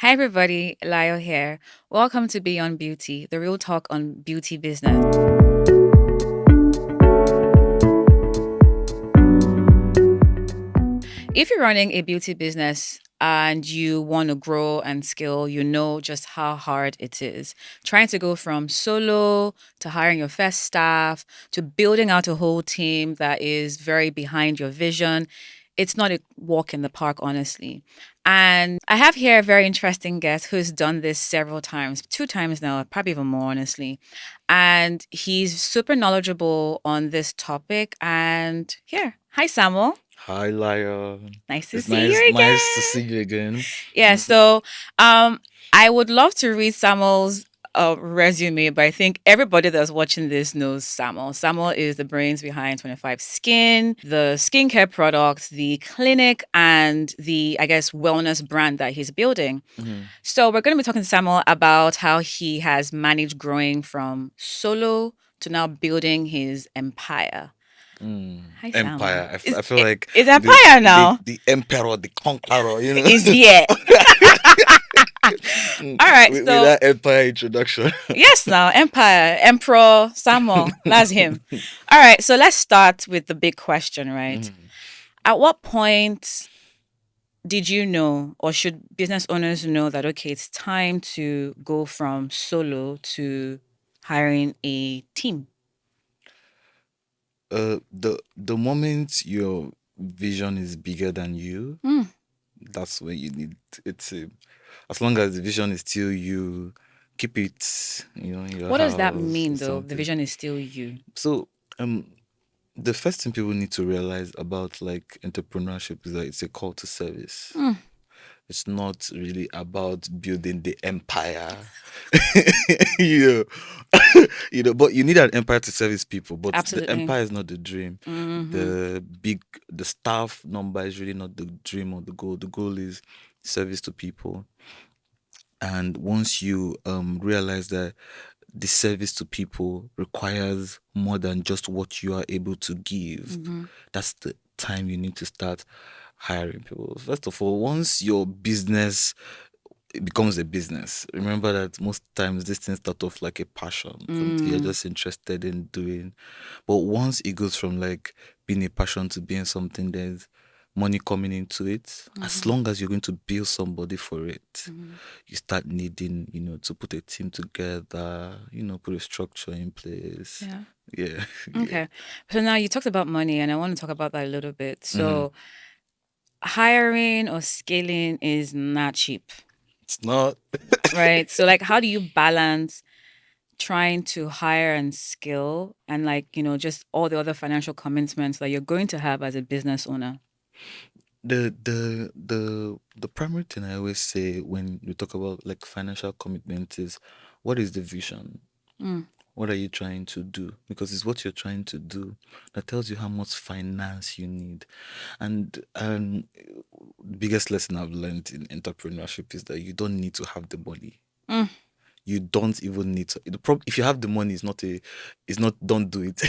Hi, everybody. Layo here. Welcome to Beyond Beauty, the real talk on beauty business. If you're running a beauty business and you want to grow and scale, you know just how hard it is. Trying to go from solo to hiring your first staff to building out a whole team that is very behind your vision. It's not a walk in the park, honestly. And I have here a very interesting guest who's done this several times, two times now, probably even more, honestly. And he's super knowledgeable on this topic. And here, hi, Samuel. Hi, Layo. Nice to It's see you nice to see again. you again. Yeah, Mhm. so I would love to read Samuel's resume, but I think everybody that's watching this knows Samuel. Samuel is the brains behind 25 Skin, the skincare products, the clinic, and the, I guess, wellness brand that he's building. Mhm. So we're going to be talking to Samuel about how he has managed growing from solo to now building his empire. Hi, Samuel. Empire. I feel like Is the empire the now? the emperor, the conqueror. Is here. All right, With so that empire introduction. yes, now Empire, Emperor Samuel, that's him. All right, so let's start with the big question, right? Mhm. At what point did you know, or should business owners know that okay, it's time to go from solo to hiring a team? The moment your vision is bigger than you, Hmm. that's when you need it. As long as the vision is still you, keep it, in your What does that house or mean, though? The something. vision is still you. So, the first thing people need to realize about like entrepreneurship is that it's a call to service. Hmm. It's not really about building the empire. you but you need an empire to service people, but the Absolutely. empire is not the dream. Hmm. The staff number is really not the dream or the goal. The goal is service to people. And once you realize that the service to people requires more than just what you are able to give, Hmm. that's the time you need to start hiring people. First of all, once your business it becomes a business, remember that most times these things start off like a passion, something you're Mm. just interested in doing. But once it goes from like being a passion to being something, there's money coming into it. As Hmm. long as you're going to bill somebody for it, Hmm. you start needing, to put a team together, put a structure in place. Yeah. Yeah. Yeah. Okay. So now you talked about money, and I want to talk about that a little bit. Mhm. So hiring or scaling is not cheap, It's not. right? So like how do you balance trying to hire and scale and like, just all the other financial commitments that you're going to have as a business owner? The primary thing I always say when we talk about like financial commitment is what is the vision? Mm, What are you trying to do? Because it's what you're trying to do that tells you how much finance you need. And the biggest lesson I've learned in entrepreneurship is that you don't need to have the money. mm. You don't even need to. If you have the money, it's not. Don't do it.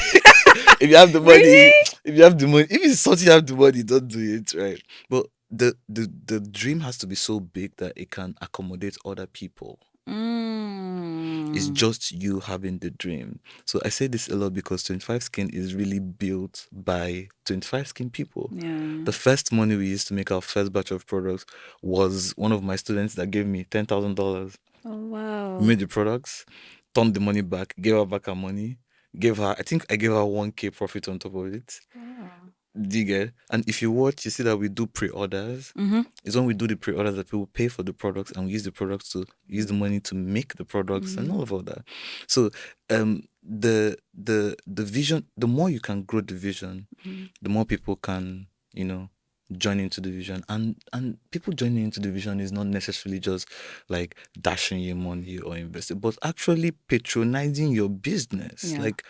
If you have the money, Really? if it's something you have the money, don't do it, right? But the dream has to be so big that it can accommodate other people. It's Mm. just you having the dream. So I say this a lot because 25 Skin is really built by 25 Skin people. Yeah. The first money we used to make our first batch of products was one of my students that gave me $10,000. Oh, We wow. made the products, turned the money back, gave her back her money, I think I gave her 1K profit on top of it. Wow. Do you get? And if you watch, you see that we do pre-orders. Mm-hmm. It's when we do the pre-orders that people pay for the products and we use the products to use the money to make the products and Mm-hmm. all of that. So the vision, the more you can grow the vision, Mm-hmm. the more people can, join into the vision. And people joining into the vision is not necessarily just like dashing your money or investing, but actually patronizing your business. Yeah. Like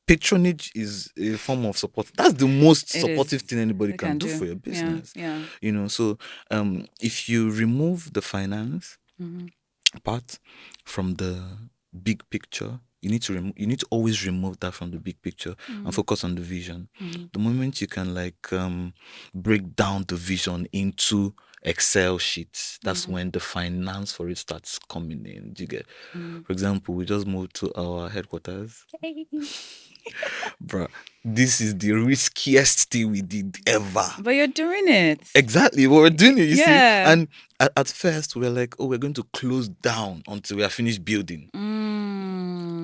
patronage is a form of support. That's the most It supportive is. thing anybody They can can do do. for your Yeah. business. Yeah. So if you remove the finance Mm-hmm. part from the big picture, you need to always remove that from the big picture and Mm-hmm. focus on the vision. Mm-hmm. The moment you can like break down the vision into Excel sheets. That's Mm. when the finance for it starts coming in. Do you get? Mm. For example, we just moved to our headquarters. Hey. Bruh, this is the riskiest thing we did ever. But you're doing it. Exactly what we're doing, you see. Yeah. And at first, we were like, oh, we're going to close down until we are finished building.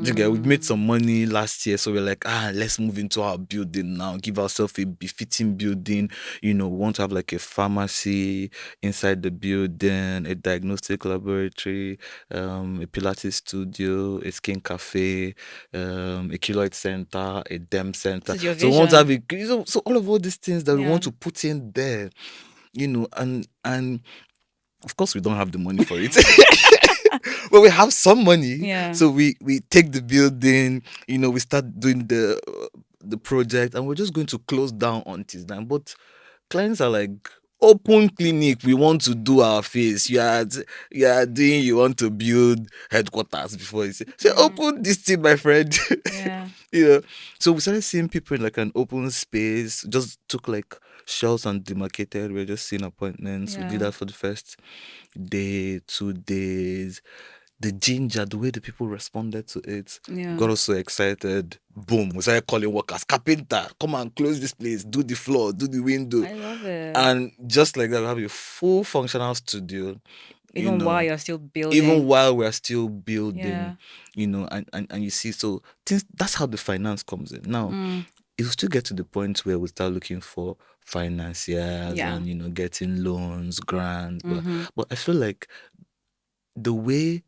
You get, we made Mm. some money last year, so we're like, let's move into our building now, give ourselves a befitting building. We want to have like a pharmacy inside the building, a diagnostic laboratory, a Pilates studio, a skin cafe, a keloid center, a dem This center. is your So we want to have vision. so all these things that we Yeah. want to put in there, and of course we don't have the money for it. But we have some money, Yeah. so we take the building. We start doing the project, and we're just going to close down until then. But clients are like, open clinic, we want to do our face. You want to build headquarters before you say Mm. open this thing, my friend. Yeah. you know so we started seeing people in like an open space, just took like shelves and demarcated. We're just seeing appointments. We did Yeah. that for the first day, 2 days. The ginger, the way the people responded to it, Yeah. got us so excited. Boom, we started calling workers, carpenter, come and close this place, do the floor, do the window. I love it. And just like that, we have a full functional studio, you Even while know, you're still even building. while we're still Yeah. building, and you see, so things, that's how the finance comes in. Now, Mm. it will still get to the point where we start looking for financiers Yeah. and, getting loans, grants. But, Mm-hmm. but I feel like the way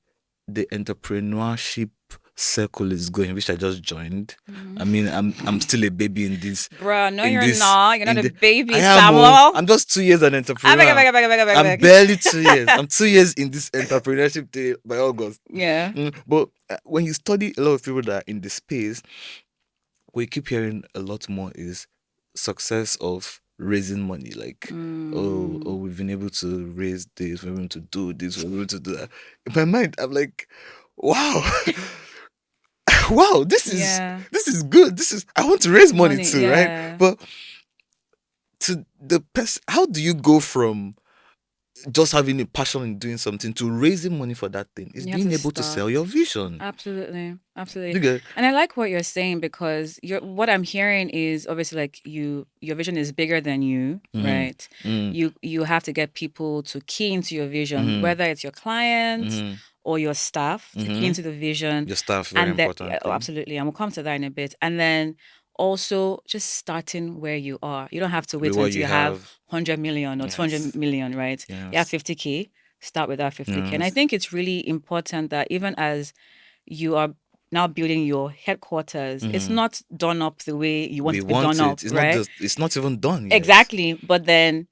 the entrepreneurship circle is going, which I just joined. I Mm. mean, I'm still a baby in this, Bruh, no, in you're this, not. You're not in a the. I baby, am. Oh, Samuel. I'm just 2 years an I beg, I entrepreneur. beg, I beg, I beg, I beg, I I'm beg. barely 2 years. I'm 2 years in this entrepreneurship day by August. Yeah. But when you study a lot of people that are in the space, what you keep hearing a lot more is success of raising money. Like, oh, Mm. we've been able to raise this, we're able to do this, we're able to do that. In my mind, I'm like, wow, wow, Yeah. this is good. I want to raise money Money. too, right? Yeah. But to the person, how do you go from just having a passion in doing something to raising money for that thing? Is You have to being able to start. sell your vision. Absolutely. Absolutely. You get. And I like what you're saying because what I'm hearing is obviously like your vision is bigger than you, Mm-hmm. right? Mm-hmm. You have to get people to key into your vision, Mm-hmm. whether it's your clients Mm-hmm. or your staff to key Mm-hmm. into the vision. Your staff, very And that, yeah, oh, importantly. absolutely. And we'll come to that in a bit. And then also just starting where you are. You don't have to With wait what until you you have have. 100 million or 200 Yes. million, right? You have Yes. 50K, start with that 50K. And I Yes. think it's really important that even as you are now building your headquarters, it's Mm-hmm. not done up the way you want We it to be done want up, it. It's not right? just. It's not even done yet. Exactly. But then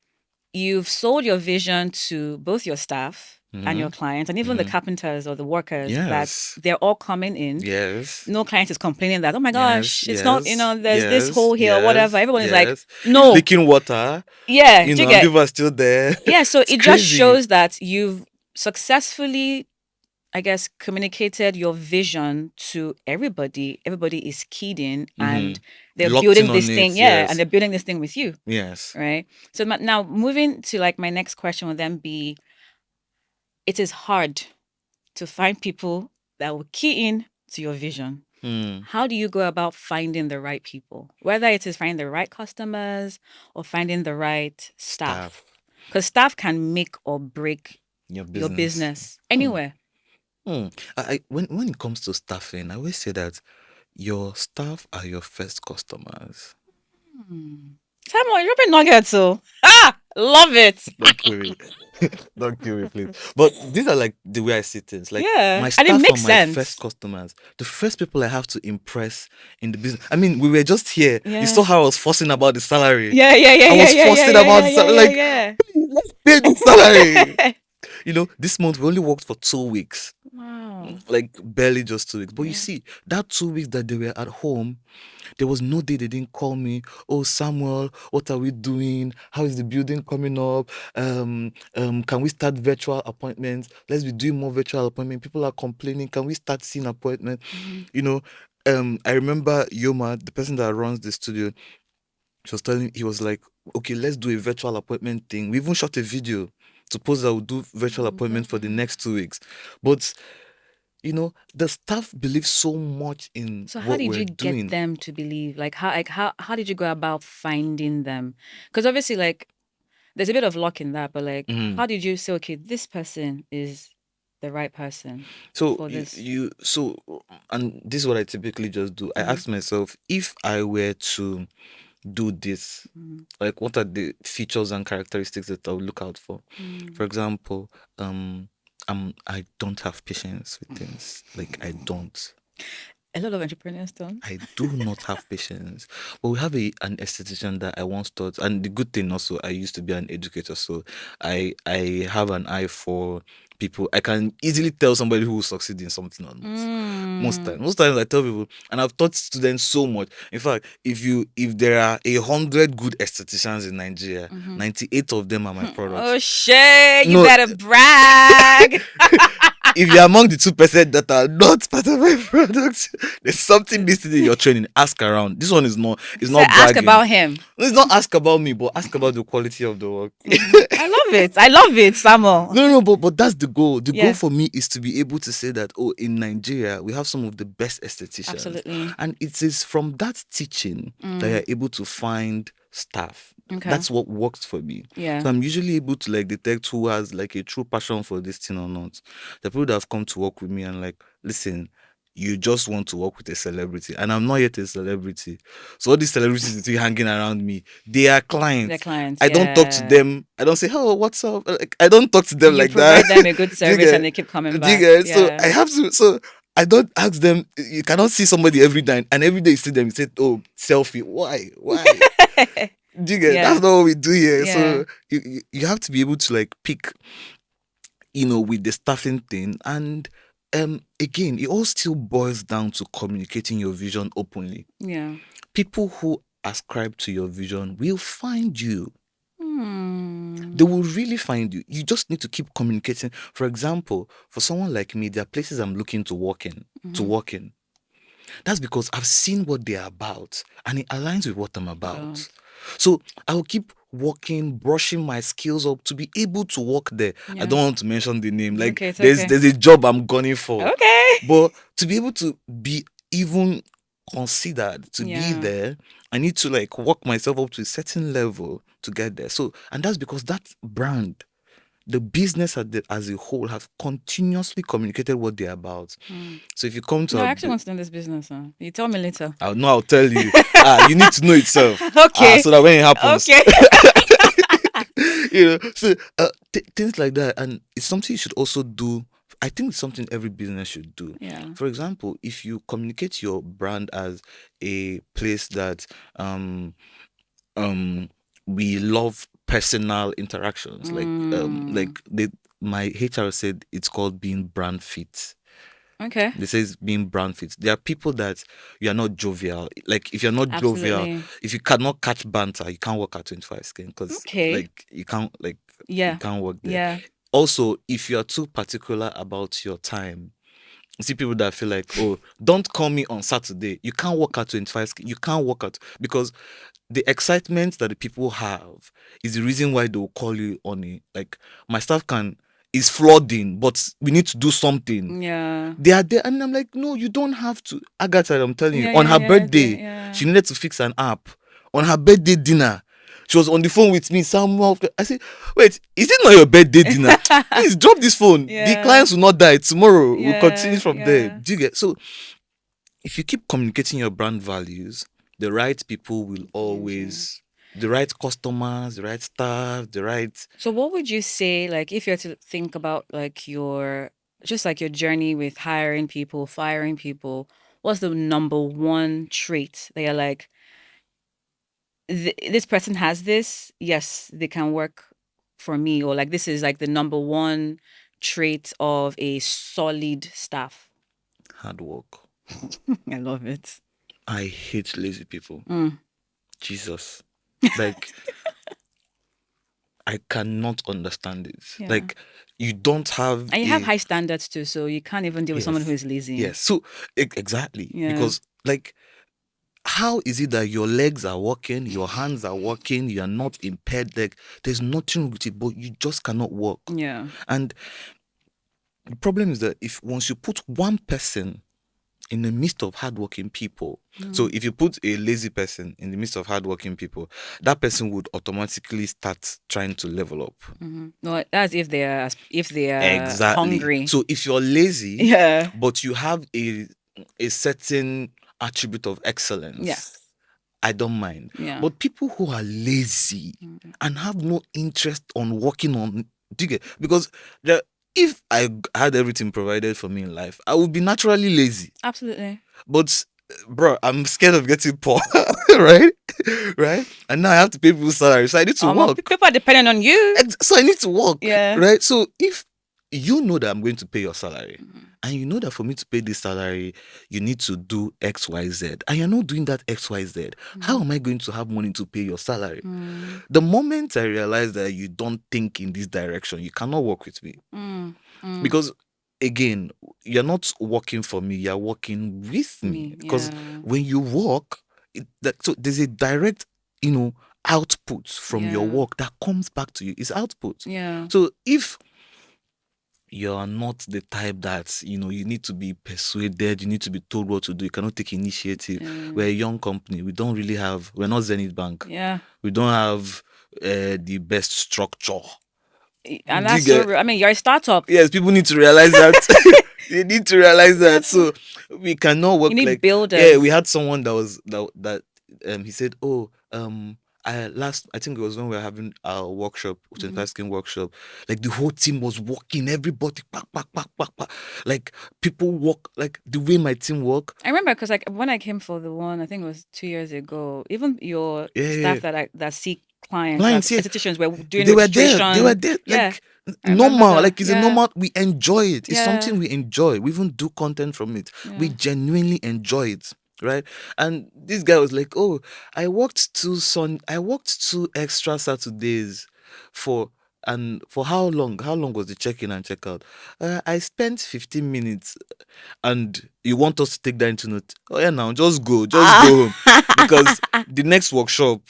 you've sold your vision to both your staff and Mm-hmm. your clients, and even the Mm-hmm. carpenters or the workers that Yes. they're all coming in. Yes. No client is complaining that, oh my Yes. gosh, it's not, Yes. there's this Yes. hole here or whatever. Yes. Everyone is like, Yes. no, Leaking water. yeah, do you And get? people are still there. Yeah, so It's it just crazy. shows that you've successfully, I guess, communicated your vision to everybody. Everybody is keyed in and they're Locked in building this on thing. it. Yeah, and Yes. they're building this thing with you, Yes. right? So now moving to like my next question would then be, it is hard to find people that will key in to your vision. How do you go about finding the right people? Whether it is finding the right customers or finding the right staff. Staff. Because staff can make or break Your your business. business anywhere. When it comes to staffing, I always say that your staff are your first customers. Simon, you're dropping nuggets, so love it. Don't kill me. Don't kill me, please. But these are like the way I see things. Like Yeah, my and it staff are makes my first sense. customers. The first people I have to impress in the business. I mean, we were just here. You Yeah. saw how I was fussing about the salary. Yeah, yeah, yeah, I yeah, was yeah, yeah, fussing yeah, about yeah, the yeah, salary. yeah, Like, yeah. let's pay the salary. This month we only worked for 2 weeks. Wow. Like barely just 2 weeks. But you Yeah. see, that 2 weeks that they were at home, there was no day they didn't call me. Oh, Samuel, what are we doing? How is the building coming up? Can we start virtual appointments? Let's be doing more virtual appointments. People are complaining. Can we start seeing appointments? I remember Yoma, the person that runs the studio, he was like, okay, let's do a virtual appointment thing. We even shot a video. Suppose I would do virtual appointment for the next 2 weeks. But the staff believes so much in So how what did we're you get doing. them to believe? How did you go about finding them? Because obviously, like, there's a bit of luck in that, but like, Mhm. how did you say, okay, this person is the right person So for you, this? you so and this is what I typically just do. I Mm, ask myself, if I were to do this, mm, like, what are the features and characteristics that I'll look out for? For mm. example, I don't have patience with things. Like, I don't. A lot of entrepreneurs don't. I do not have patience. But we have an esthetician that I once taught, and the good thing also, I used to be an educator, so I have an eye for people. I can easily tell somebody who will succeed in something or not. Mm, Most times I tell people, and I've taught students so much. In fact, if there are 100 good estheticians in Nigeria, mhm. 98 of them are my products. Oh shit, you No, better brag. if you're among the 2% that are not part of my products, there's something missing in your training. Ask around. This one is So not ask bragging. about him. It's not ask about me, but ask about the quality of the work. I love it. I love it, Samuel. No, no, but that's the goal. The goal Yeah, for me is to be able to say that, oh, in Nigeria we have some of the best estheticians, absolutely. and it is from that teaching that Mm, you're able to find staff. okay. That's what works for me. Yeah. So I'm usually able to, like, detect who has, like, a true passion for this thing or not. The people that have come to work with me and, like, listen, you just want to work with a celebrity, and I'm not yet a celebrity. So all these celebrities you see hanging around me, they are Their clients. clients, I don't talk to yeah. them. I don't say, "Oh, what's up?" Like, I don't talk to them You like that. provide them a good Do you service and get? they keep coming Do you back. get? So I Yeah. have to. So I don't ask them. You cannot see somebody every day, and every day you see them, you say, "Oh, selfie." Why? Why? Do you get? That's Yeah. not what we do here. Yeah. So you have to be able to, like, pick, with the staffing thing, and again, it all still boils down to communicating your vision openly. Yeah. People who ascribe to your vision will find you. Hmm. They will really find you. You just need to keep communicating. For example, for someone like me, there are places I'm looking to work in. To Mm-hmm. work in. That's because I've seen what they're about, and it aligns with what I'm About. about. So I will keep working, brushing my skills up to be able to work there. I Yeah. don't want to mention the name. It's Like, okay. It's there's okay. there's a job I'm gunning for, Okay. but to be able to be even considered to be Yeah. there, I need to, like, work myself up to a certain level to get there. So, and that's because that brand, the business as a whole, have continuously communicated what they're about. Hmm. So if you come to No, I our actually want to know this business. Huh? You tell me later. I'll tell you. You need to know itself. Okay. So that when it happens, Okay. So things like that, and it's something you should also do. I think it's something every business should do. Yeah. For example, if you communicate your brand as a place that um we love personal interactions, Mm. my HR said it's called being brand fit. Okay. They say it's being brand fit. There are people that you are not jovial. Like, if you're not jovial, Absolutely. if you cannot catch banter, you can't work at 25 skin, because, Okay. like, you Yeah. can't work there. Yeah. Also, if you are too particular about your time, you see people that feel like, oh, don't call me on Saturday. You can't work at 25 skin. You can't work at, because the excitement that the people have is the reason why they'll call you on it. Like, my staff is flooding, but we need to do something. Yeah. They are there, and I'm like, no, you don't have to. Agatha, I'm telling you, Yeah. on Yeah. her Yeah. I do. birthday, Yeah. she needed to fix an app. On her birthday dinner, she was on the phone with me. Samuel, I said, wait, is it not your birthday dinner? Please drop this phone. The Yeah. clients will not die tomorrow. We'll continue Yeah. from there. Yeah. Do you get? So if you keep communicating your brand values, the right people will Find you. always, the right customers, the right staff, the right. So what would you say, like, if you had to think about like your just like your journey with hiring people, firing people, what's the number one trait that you're like, this person has this, yes, they can work for me, or like this is like the number one trait of a solid staff. Hard work. I love it. I hate lazy people. Mm, Jesus. Like, I cannot understand it. yeah. Like, you don't have And you have a. high standards too, so you can't even deal with someone who Yes. is lazy. Yes. So exactly, Yeah. because, like, how is it that your legs are working, your hands are working, you are not impaired? Like, there's nothing wrong with it, but you just cannot walk. Yeah. And the problem is that if once you put one person in the midst of hardworking people, so if you put a lazy person in the midst of hardworking people, that person would automatically start trying to level up. No, that's if they are Exactly. hungry. So if you're lazy, Yeah. but you have a certain attribute of excellence, Yes. I don't mind. Yeah. But people who are lazy and have no interest on working on, do you get? Because if I had everything provided for me in life, I would be naturally lazy. Absolutely. But bro, I'm scared of getting poor, right? Right? And now I have to pay people's salary, so I need to work. People are depending on you. So I need to work, Yeah. right? So if you know that I'm going to pay your salary, and you know that for me to pay this salary, you need to do X, Y, Z, and you're not doing that X, Y, Z, how am I going to have money to pay your salary? The moment I realize that you don't think in this direction, you cannot work with me. Because again, you're not working for me, you're working with me. Because when you work, so there's a direct, output from your work that comes back to you. It's output. Yeah. So if you're not the type that you need to be persuaded, you need to be told what to do, you cannot take initiative. We're a young company. We're not Zenith Bank. Yeah. We don't have the best structure. And that's so real. I mean, you're a startup. Yes, people need to realize that. They need to realize that. So we cannot work You need like builders. Yeah, we had someone that he said, "Oh, I think it was when we were having our workshop, 25 skin workshop. Like the whole team was working, everybody, pack, pack, pack, pack, pack. Like people work like the way my team work. I remember because like when I came for the one, I think it was 2 years ago. Even your staff that see clients, institutions were doing registration. They were there. Yeah. Like normal. Like it's a Yeah. normal. We enjoy it. It's Yeah. something we enjoy. We even do content from it. We genuinely enjoy it. Right. And this guy was like, "Oh, I worked 2 extra Saturdays for how long? How long was the check-in and check-out? I spent 15 minutes, and you want us to take that into note. Oh yeah, now just go home, because the next workshop,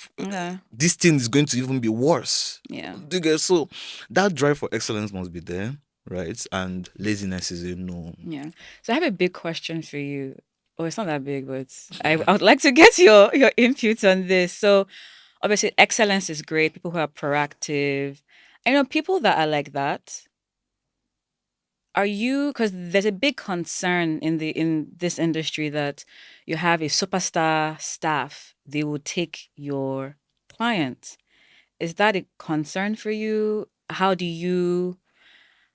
this thing is going to even be worse." Yeah. So that drive for excellence must be there, right? And laziness is a no. Yeah. So I have a big question for you. Oh, it's not that big, but I would like to get your input on this. So obviously excellence is great. People who are proactive. I know people that are like that. Are you, because there's a big concern in this industry that you have a superstar staff, they will take your clients. Is that a concern for you? How do you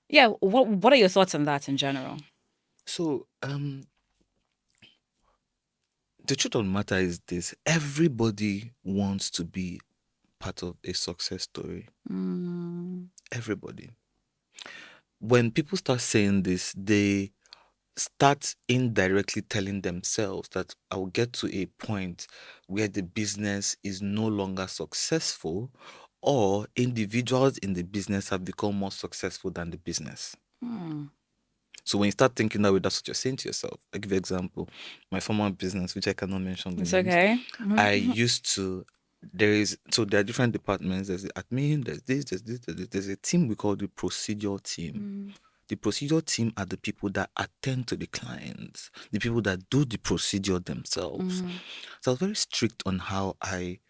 what are your thoughts on that in general? So the truth of the matter is this: everybody wants to be part of a success story. Everybody. When people start saying this, they start indirectly telling themselves that I will get to a point where the business is no longer successful, or individuals in the business have become more successful than the business. So when you start thinking that way, that's what you're saying to yourself. I give you an example. My former business, which I cannot mention the It's names, okay. I used to. There are different departments. There's the admin. There's a team we call the procedure team. The procedure team are the people that attend to the clients, the people that do the procedure themselves. So I was very strict on how I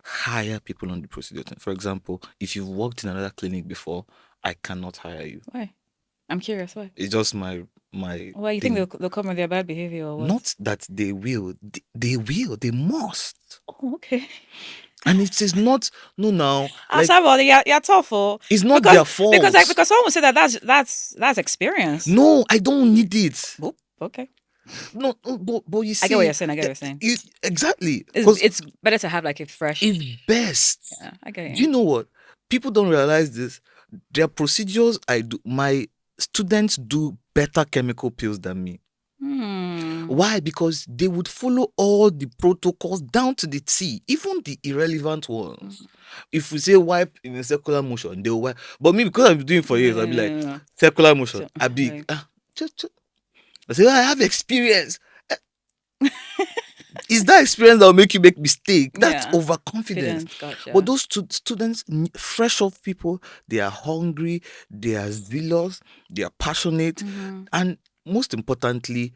hire people on the procedure team. For example, if you've worked in another clinic before, I cannot hire you. Why? I'm curious. Why? It's just my Why you thing. think they'll come with their bad behavior or what? Not that they will. They will. They must. Oh, okay. And it is not now. Like, you're tough, it's not their fault. Because someone would say that's experience. No, I don't need it. Oh, okay. No, but you see, I get what you're saying. I get what you're saying. Exactly. It's better to have like a fresh. It's best. Yeah, I get Do you know what? People don't realize this. Their procedures, my students do better chemical pills than me. Why? Because they would follow all the protocols down to the T, even the irrelevant ones. If we say wipe in a circular motion, they'll wipe. But me, because I've been doing it for years, I'll be like, circular motion. I be, just I say, I have experience. It's that experience that will make you make mistake. That's Yeah. overconfidence. Confidence, But gotcha. those students, fresh off people, they are hungry, they are zealous, they are passionate, Mm-hmm. and most importantly,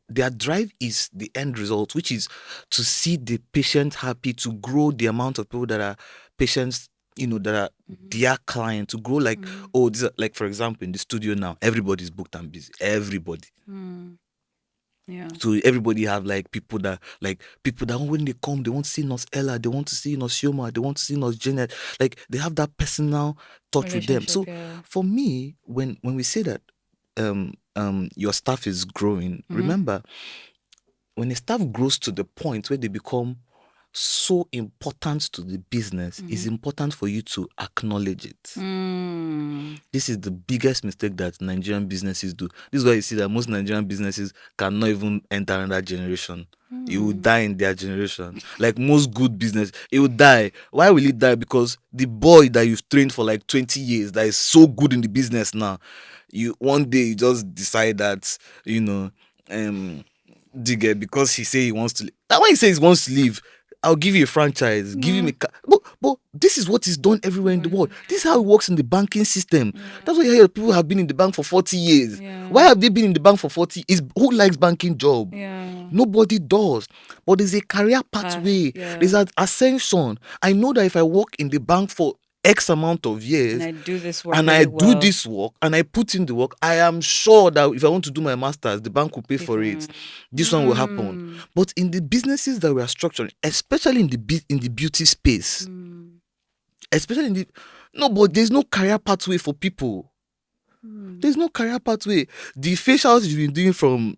their drive is the end result, which is to see the patient happy, to grow the amount of people that are patients, that are Mm-hmm. their client, to grow like, Mm-hmm. oh, like for example, in the studio now, everybody's booked and busy. Everybody. Mm-hmm. Yeah. So everybody have like people that when they come, they want to see Nurse Ella, they want to see Nurse Yoma, they want to see Nurse Janet. Like they have that personal touch with them. Relationship, So yeah. for me, when we say that your staff is growing, Mm-hmm. remember when a staff grows to the point where they become so important to the business, it's Mm-hmm. important for you to acknowledge it. Mm. This is the biggest mistake that Nigerian businesses do. This is why you see that most Nigerian businesses cannot even enter another generation. It will Mm. die in their generation. Like most good business, it will die. Why will it die? Because the boy that you've trained for like 20 years that is so good in the business now, you one day you just decide that, you know, um dig because he say he wants to leave. Now when he says he wants to leave, I'll give you a franchise, give him Yeah. a car. But this is what is done everywhere in the world. This is how it works in the banking system. Yeah. That's why you hear people have been in the bank for 40 years. Why Yeah. have they been in the bank for 40? Is who likes banking job? Yeah. Nobody does. But there's a career Path. pathway. There's Yeah. an ascension. I know that if I work in the bank for X amount of And years I do this work and I really do well. this work and I put in the work, I am sure that if I want to do my master's, the bank will pay for Before. it. This one will happen. Mm. But in the businesses that we are structuring, especially in the beauty space, Mm. especially in the no, but there's no career pathway for people. Mm. There's no career pathway. The facials you've been doing from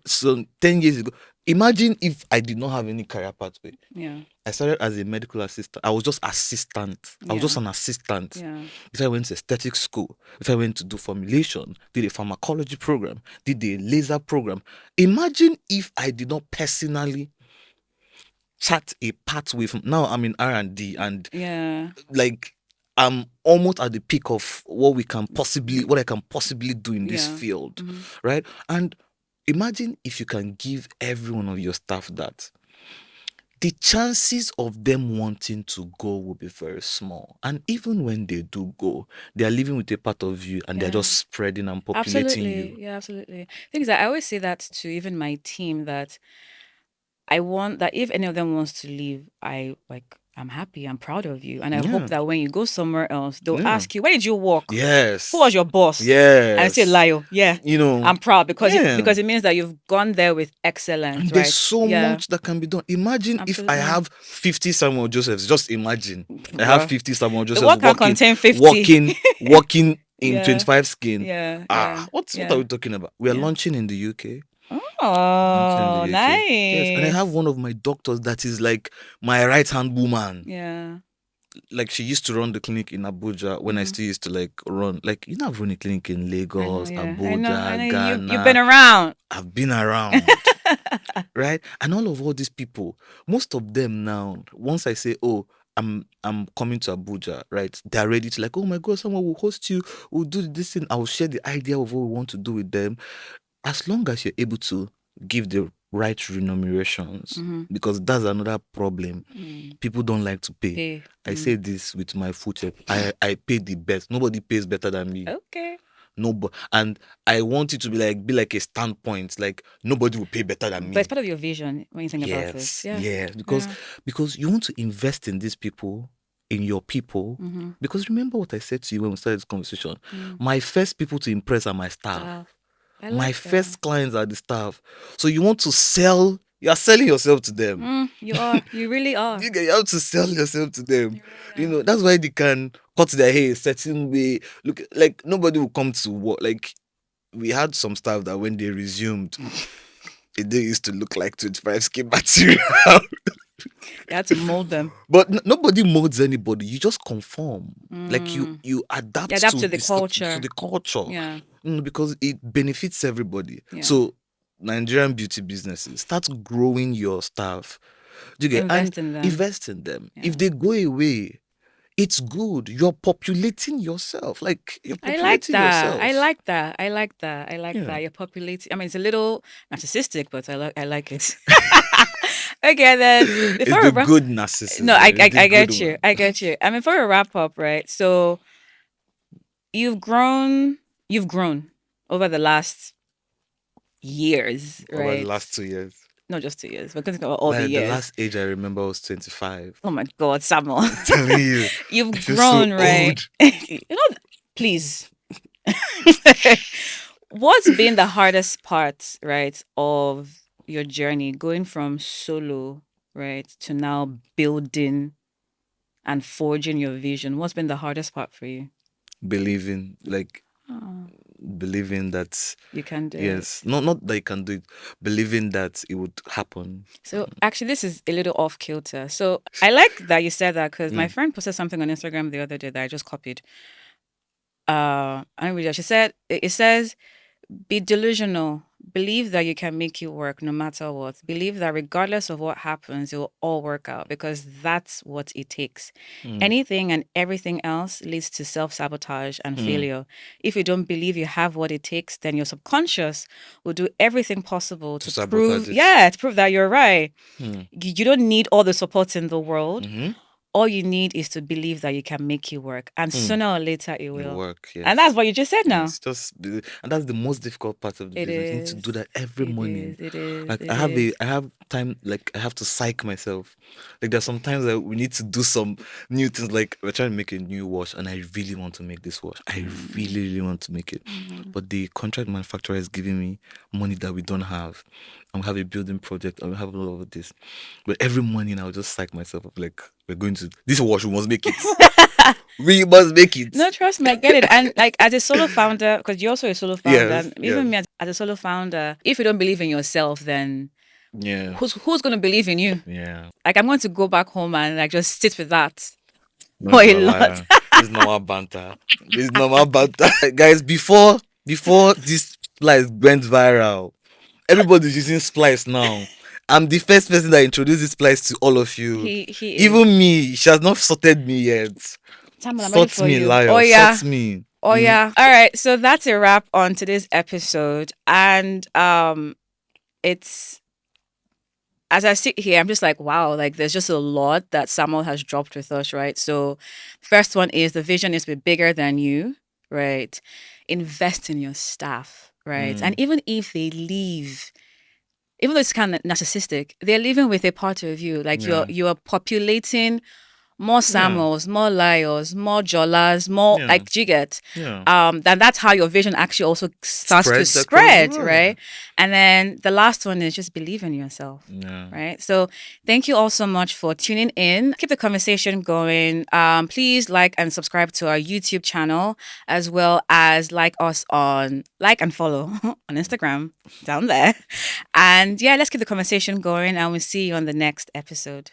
some 10 years ago. Imagine if I did not have any career pathway. Yeah. I started as a medical assistant. I was just assistant. I was just Yeah. an assistant. Yeah. If I went to aesthetic school, if I went to do formulation, did a pharmacology program, did a laser program. Imagine if I did not personally chart a pathway from now I'm in R&D and Yeah. like I'm almost at the peak of what I can possibly do in this Yeah. field, Mm-hmm. right? And imagine if you can give every one of your staff that, the chances of them wanting to go will be very small. And even when they do go, they are living with a part of you and they're Yeah. just spreading and populating Absolutely. you. Yeah, absolutely. Things that I always say that to even my team that I want that if any of them wants to leave, I'm happy, I'm proud of you. And I hope Yeah. that when you go somewhere else, they'll Yeah. ask you, where did you work? Who was Yes. your boss? And I say, Yes. Layo, yeah. You know, I'm proud because yeah. because it means that you've gone there with excellence, And there's right? so Yeah, much that can be done. Imagine if I absolutely. have 50 Samuel Josephs. Just imagine. I have Bruh. 50 Samuel The Josephs work can contain 50. walking in Yeah, 25 skin. yeah, yeah, What are yeah, we talking about? We are yeah. launching in the UK. Launching in the Oh, UK. Yes. And I have nice. one of my doctors that is like my right hand woman. Yeah. Like she used to run the clinic in Abuja when I Mm-hmm. still used to like run, like, I've run a clinic in I know, Lagos, yeah. I know Abuja, you've been Ghana. around. I've been around. Right? And all these people, most of them now, once I say, oh, I'm coming to Abuja, right? They're ready to like, oh my god, someone will host you, we'll do this thing, I will share the idea of what we want to do with them. As long as you're able to give the right remunerations, Mm-hmm. because that's another problem. Mm. People don't like to pay. Pay. I say this with my foot check. I pay the best. Nobody pays better than me. Okay. Nobody, and I want it to be like a standpoint. Like nobody will pay better than But it's me. part of your vision when you think about it. Yes, Yeah. yes, because Yeah. because you want to invest in these people, in your people. Mm-hmm. Because remember what I said to you when we started this conversation. Mm. My first people to impress are my staff. Staff. I My like that. first clients are the staff. So you want to sell. You are selling yourself to them. You are. You really are. You have to sell yourself to them. You really are. That's why they can cut their hair a certain way. Look, like nobody will come to work. Like we had some staff that when they resumed, they used to look like 25 skin material. You had to mold them. But nobody molds anybody. You just conform. Like you Mm. you You adapt adapt to to the to culture. the culture. Yeah. Because it benefits everybody. Yeah. So Nigerian beauty businesses, start growing your staff. Do you get? And Invest in them. invest in them. Yeah. If they go away, it's good. You're populating yourself. Like you're I like populating that. I yourself. like that. I like that. I like Yeah. that. You're populating. I mean, it's a little narcissistic, but I like it. Okay, then It's before we the wrap, good no, narcissism. It's the I good get you. one. I get you. And before we wrap up, right? So you've grown, you've grown over the last years, Over the right? last 2 years. Not just 2 years. We're going to talk about all the Like the years. last age I remember was 25. Oh my God, Samuel. I'm telling you, I You've feel so grown, right? old. Please. What's been the hardest part, right, of your journey going from solo, right, to now building and forging your vision? What's been the hardest part for you? Believing, like Oh, believing that you can do it. yes, not that you can do it, believing that it would happen. So actually, this is a little off kilter. So I like that you said that because my Mm, friend posted something on Instagram the other day that I just copied. I don't read it. She said it says be delusional. Believe that you can make it work no matter what. Believe that regardless of what happens, it will all work out because that's what it takes. mm, Anything and everything else leads to self sabotage and mm. failure. If you don't believe you have what it takes, then your subconscious will do everything possible To to sabotage prove, it. yeah, to prove that you're right. Mm. You don't need all the support in the world. Mm-hmm. All you need is to believe that you can make it work. And Mm. sooner or later, it It will. work, And that's yes. what you just said now. Yes, and that's the most difficult part of the It business. You need to do is. that every It morning. is. It is. Like It is. I have time, like I have to psych myself. Like there's sometimes that we need to do some new things. Like we're trying to make a new watch, and I really want to make this watch. I Mm, really, really want to make it, mm. but the contract manufacturer is giving me money that we don't have, and we have a building project, and we have a lot of this. But every morning I'll just psych myself up. Like we're going to this watch, we must make it. We must make it. No, trust me, I get it. And like as a solo founder, because you're also a solo founder, Yes, and yes, even me as a solo founder, if you don't believe in yourself, then yeah, who's going to believe in you? yeah. Like I'm going to go back home and like just sit with that No, for it's a not lot. liar. This is normal banter. This is normal banter. Guys, before this splice went viral, everybody's using splice now. I'm the first person that introduced this splice to all of you. He Even is. me, she has not sorted me yet. Samuel, I'm ready Sort for me, you. Oh liar. yeah. Sort me. Oh yeah. All right. So that's a wrap on today's episode. And it's as I sit here, I'm just like, wow, like there's just a lot that Samuel has dropped with us, right? So, first one is the vision is to be bigger than you, right? Invest in your staff, right? And Mm, even if they leave, even though it's kind of narcissistic, they're living with a part of you. Like yeah, you're populating more yeah, Samuels, more Layos, more Jolas, more yeah, like Jiget. yeah. Then that's how your vision actually also starts to Spreads across the spread, world. right? And then the last one is just believe in yourself, Yeah. right? So thank you all so much for tuning in. Keep the conversation going. Please like and subscribe to our YouTube channel as well as like and follow on Instagram down there. And yeah, let's keep the conversation going and we'll see you on the next episode.